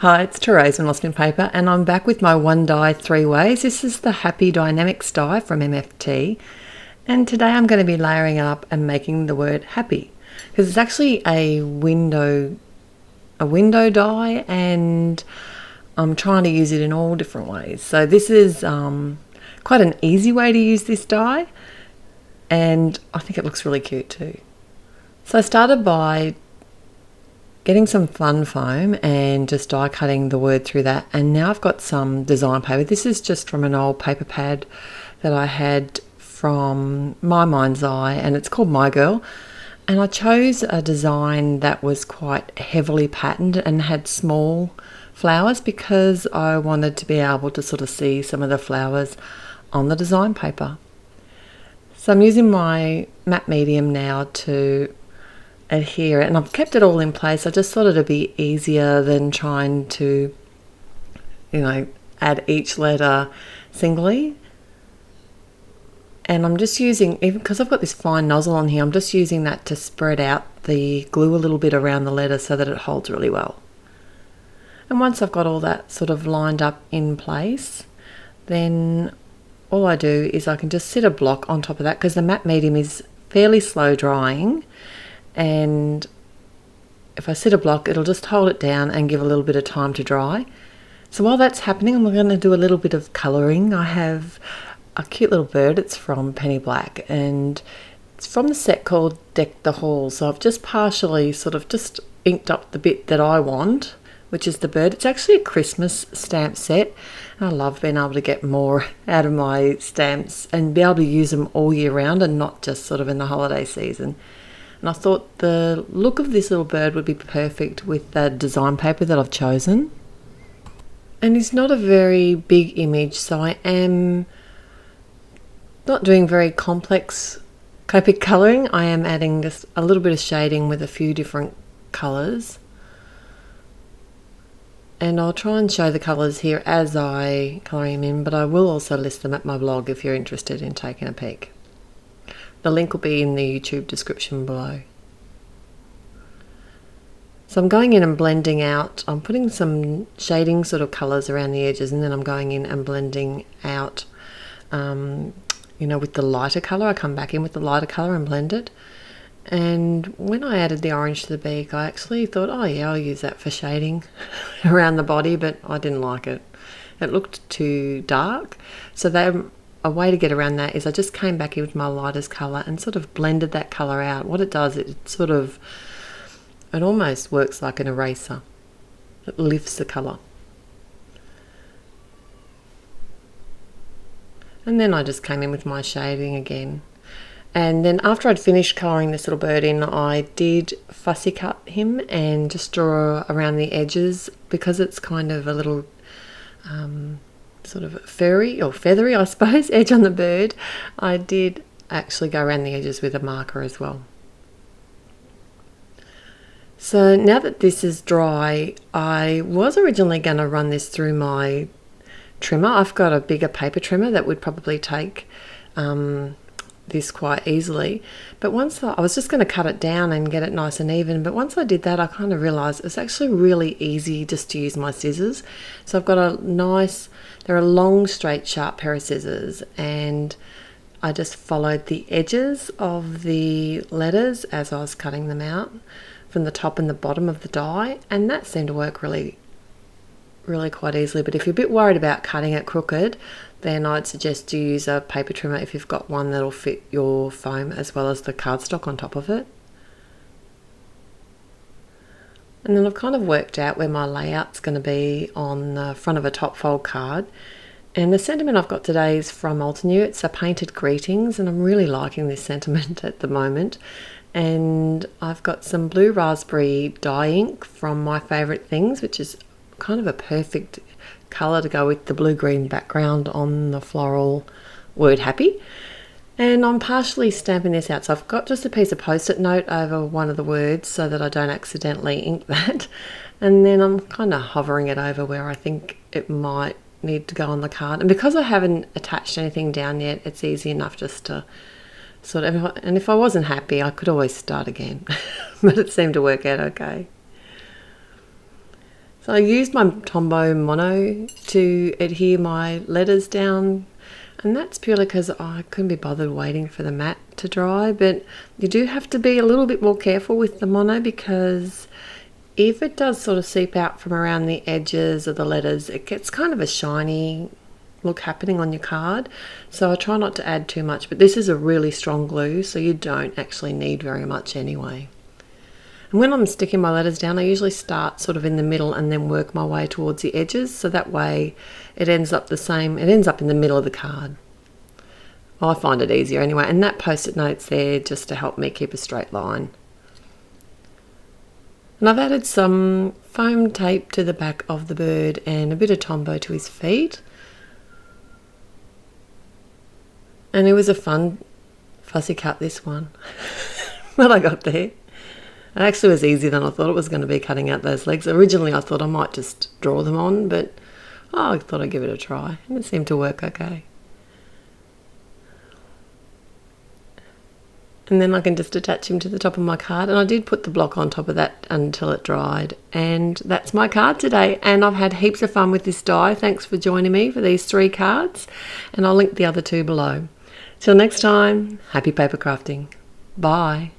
Hi, it's Therese from Lostinpaper, and I'm back with my one die 3 ways. This is the Happy Dynamics die from MFT, and today I'm going to be layering it up and making the word happy, because it's actually a window die, and I'm trying to use it in all different ways. So this is quite an easy way to use this die, and I think it looks really cute too. So I started by getting some fun foam and just die cutting the word through that, and now I've got some design paper. This is just from an old paper pad that I had from My Mind's Eye, and it's called My Girl, and I chose a design that was quite heavily patterned and had small flowers because I wanted to be able to sort of see some of the flowers on the design paper. So I'm using my matte medium now to adhere it, and I've kept it all in place. I just thought it'd be easier than trying to, add each letter singly. And I'm just using, even because I've got this fine nozzle on here, I'm just using that to spread out the glue a little bit around the letter so that it holds really well. And once I've got all that sort of lined up in place, then all I do is I can just sit a block on top of that, because the matte medium is fairly slow drying, and if I sit a block, it'll just hold it down and give a little bit of time to dry. So while that's happening, I'm going to do a little bit of colouring. I have a cute little bird. It's from Penny Black, and it's from the set called Deck the Hall. So I've just partially sort of just inked up the bit that I want, which is the bird. It's actually a Christmas stamp set, and I love being able to get more out of my stamps and be able to use them all year round and not just sort of in the holiday season. And I thought the look of this little bird would be perfect with the design paper that I've chosen. And it's not a very big image, so I am not doing very complex Copic colouring. I am adding just a little bit of shading with a few different colours. And I'll try and show the colours here as I colour them in, but I will also list them at my blog if you're interested in taking a peek. The link will be in the YouTube description below. So I'm going in and blending out, I'm putting some shading sort of colours around the edges, and then I'm going in and blending out, with the lighter colour. I come back in with the lighter colour and blend it. And when I added the orange to the beak, I actually thought, oh yeah, I'll use that for shading around the body, but I didn't like it. It looked too dark. So a way to get around that is I just came back in with my lightest colour and sort of blended that colour out. What it does, it almost works like an eraser. It lifts the colour. And then I just came in with my shading again. And then after I'd finished colouring this little bird in, I did fussy cut him and just draw around the edges, because it's kind of a little sort of furry or feathery, I suppose, edge on the bird. I did actually go around the edges with a marker as well. So now that this is dry, I was originally going to run this through my trimmer. I've got a bigger paper trimmer that would probably take this quite easily, but once I was just going to cut it down and get it nice and even, but once I did that, I kind of realized it's actually really easy just to use my scissors. So I've got they're a long, straight, sharp pair of scissors, and I just followed the edges of the letters as I was cutting them out from the top and the bottom of the die, and that seemed to work really quite easily. But if you're a bit worried about cutting it crooked, then I'd suggest you use a paper trimmer if you've got one that'll fit your foam as well as the cardstock on top of it. And then I've kind of worked out where my layout's going to be on the front of a top fold card. And the sentiment I've got today is from Altenew. It's a painted greetings, and I'm really liking this sentiment at the moment. And I've got some blue raspberry dye ink from My Favourite Things, which is kind of a perfect colour to go with the blue-green background on the floral word happy. And I'm partially stamping this out, so I've got just a piece of post-it note over one of the words so that I don't accidentally ink that, and then I'm kind of hovering it over where I think it might need to go on the card. And because I haven't attached anything down yet, it's easy enough just to sort of, and if I wasn't happy, I could always start again. But it seemed to work out okay. So I used my Tombow Mono to adhere my letters down, and that's purely because I couldn't be bothered waiting for the mat to dry. But you do have to be a little bit more careful with the Mono, because if it does sort of seep out from around the edges of the letters, it gets kind of a shiny look happening on your card. So I try not to add too much, but this is a really strong glue, so you don't actually need very much anyway. And when I'm sticking my letters down, I usually start sort of in the middle and then work my way towards the edges, so that way it ends up the same. It ends up in the middle of the card. I find it easier anyway, and that post-it note's there just to help me keep a straight line. And I've added some foam tape to the back of the bird and a bit of Tombow to his feet. And it was a fun fussy cut, this one, when I got there. It actually was easier than I thought it was going to be, cutting out those legs. Originally I thought I might just draw them on, but I thought I'd give it a try, and it seemed to work okay. And then I can just attach him to the top of my card, and I did put the block on top of that until it dried. And that's my card today, and I've had heaps of fun with this die. Thanks for joining me for these 3 cards, and I'll link the other 2 below. Till next time, happy paper crafting. Bye.